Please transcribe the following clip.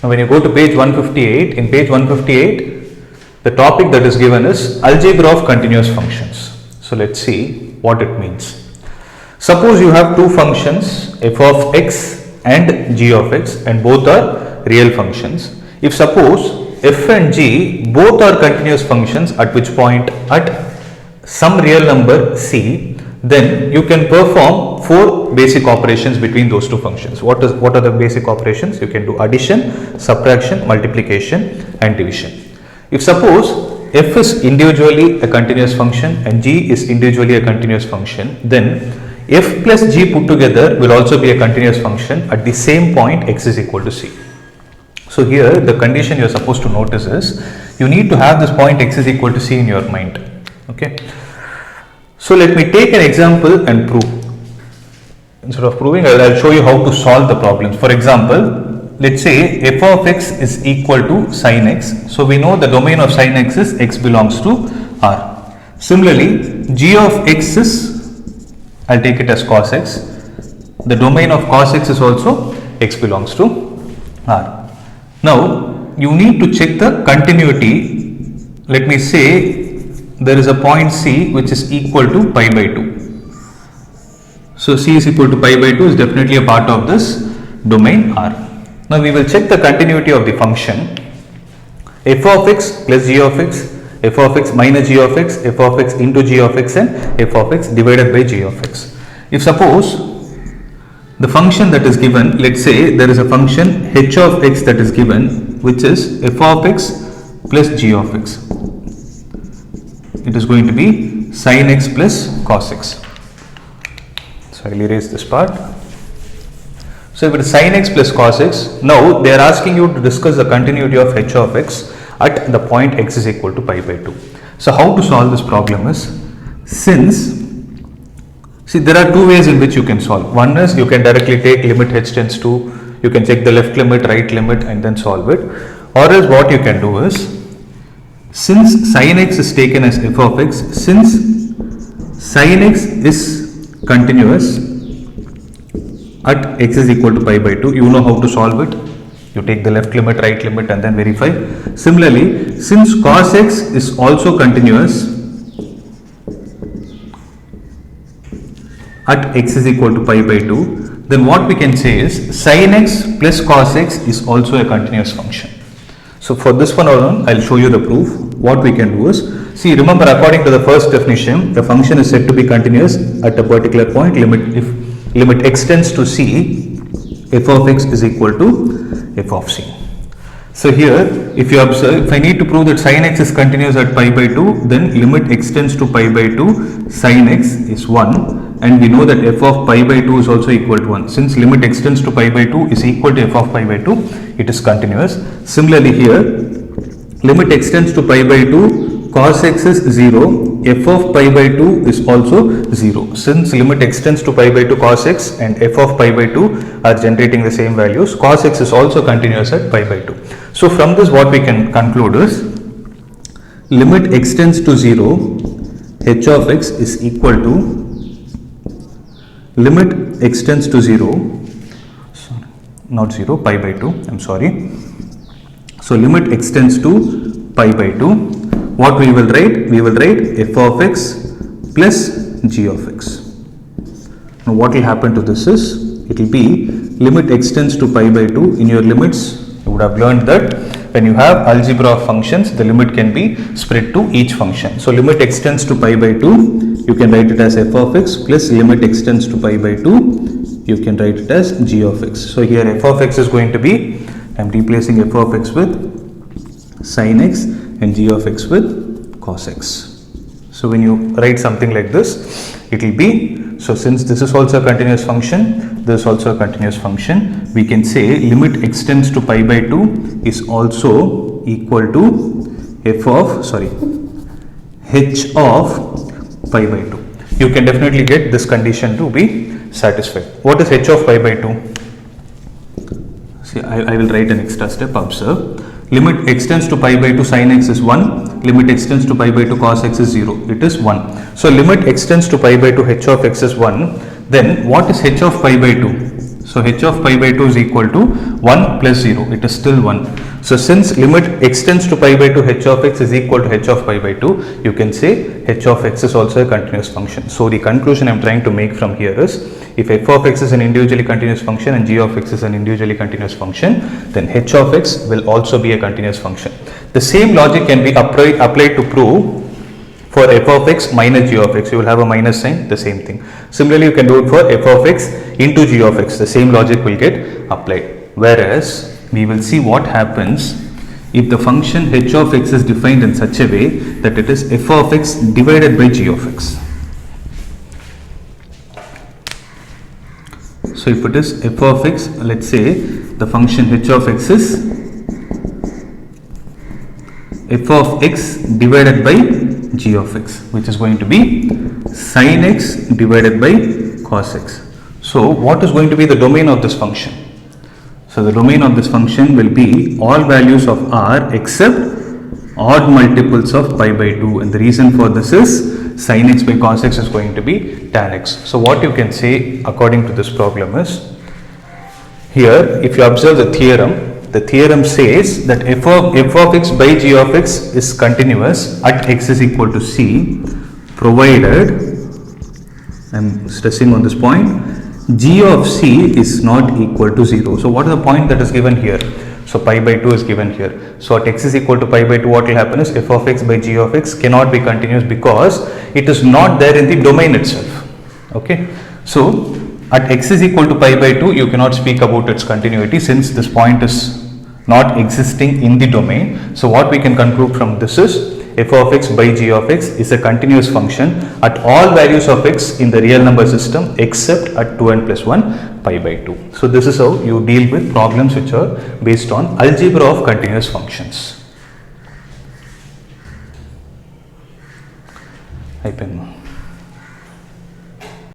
Now when you go to page 158, in page 158, the topic that is given is algebra of continuous functions. So let's see what it means. Suppose you have two functions f of x and g of x, and both are real functions. If suppose f and g both are continuous functions at which point at some real number c, then you can perform four basic operations between those two functions. What are the basic operations? You can do addition, subtraction, multiplication and division. If suppose f is individually a continuous function and g is individually a continuous function, then f plus g put together will also be a continuous function at the same point x is equal to c. So here the condition you are supposed to notice is you need to have this point x is equal to c in your mind. Okay. So let me take an example and prove. Instead of proving, I will show you how to solve the problems. For example, let's say f of x is equal to sin x. So we know the domain of sin x is x belongs to R. Similarly, g of x is, I'll take it as cos x. The domain of cos x is also x belongs to R. Now, you need to check the continuity. Let me say there is a point C which is equal to pi by 2. So C is equal to pi by 2 is definitely a part of this domain R. Now we will check the continuity of the function f of x plus g of x, f of x minus g of x, f of x into g of x, and f of x divided by g of x. If suppose the function that is given, let's say there is a function h of x that is given, which is f of x plus g of x. It is going to be sin x plus cos x. So I will erase this part. So if it is sin x plus cos x, now they are asking you to discuss the continuity of h of x at the point x is equal to pi by 2. So how to solve this problem is, since, see there are two ways in which you can solve. One is you can directly take limit h tends to, you can check the left limit, right limit and then solve it. Or else what you can do is, since sin x is taken as f of x, since sin x is continuous at x is equal to pi by 2, you know how to solve it. You take the left limit, right limit and then verify. Similarly, since cos x is also continuous at x is equal to pi by 2, then what we can say is sin x plus cos x is also a continuous function. So for this one alone, I will show you the proof. What we can do is, see, remember according to the first definition, the function is said to be continuous at a particular point, if limit x tends to c, f of x is equal to f of c. So here, if you observe, if I need to prove that sin x is continuous at pi by 2, then limit x tends to pi by 2, sin x is 1, and we know that f of pi by 2 is also equal to 1. Since limit x tends to pi by 2 is equal to f of pi by 2, it is continuous. Similarly here, limit x tends to pi by 2, cos x is 0, f of pi by 2 is also 0. Since limit x tends to pi by 2 cos x and f of pi by 2 are generating the same values, cos x is also continuous at pi by 2. So from this what we can conclude is, limit x tends to 0, h of x is equal to limit x tends to 0, not 0, pi by 2, I am sorry. So limit x tends to pi by 2, what we will write? We will write f of x plus g of x. Now what will happen to this is, it will be limit x tends to pi by 2. In your limits, you would have learned that when you have algebra of functions, the limit can be spread to each function. So limit x tends to pi by 2, you can write it as f of x, plus limit x tends to pi by 2, you can write it as g of x. So here f of x is going to be, I am replacing f of x with sin x and g of x with cos x. So when you write something like this, it will be, so since this is also a continuous function, this is also a continuous function, we can say limit x tends to pi by 2 is also equal to h of pi by 2. You can definitely get this condition to be satisfied. What is h of pi by 2? See, I will write an extra step. Observe, limit x tends to pi by 2 sin x is 1, limit x tends to pi by 2 cos x is 0, it is 1. So limit x tends to pi by 2 h of x is 1, then what is h of pi by 2? So h of pi by 2 is equal to 1 plus 0. It is still 1. So since limit extends to pi by 2, h of x is equal to h of pi by 2, you can say h of x is also a continuous function. So the conclusion I am trying to make from here is, if f of x is an individually continuous function and g of x is an individually continuous function, then h of x will also be a continuous function. The same logic can be applied to prove for f of x minus g of x. You will have a minus sign, the same thing. Similarly, you can do it for f of x into g of x. The same logic will get applied. Whereas we will see what happens if the function h of x is defined in such a way that it is f of x divided by g of x. So if it is f of x, let's say the function h of x is f of x divided by g of x, which is going to be sin x divided by cos x. So what is going to be the domain of this function? So the domain of this function will be all values of r except odd multiples of pi by 2, and the reason for this is sin x by cos x is going to be tan x. So what you can say according to this problem is, here if you observe the theorem says that f of x by g of x is continuous at x is equal to c, provided, I am stressing on this point, g of c is not equal to 0. So what is the point that is given here? So pi by 2 is given here. So at x is equal to pi by 2, what will happen is f of x by g of x cannot be continuous because it is not there in the domain itself. Okay. So at x is equal to pi by 2, you cannot speak about its continuity since this point is not existing in the domain. So what we can conclude from this is f of x by g of x is a continuous function at all values of x in the real number system except at 2n plus 1 pi by 2. So this is how you deal with problems which are based on algebra of continuous functions.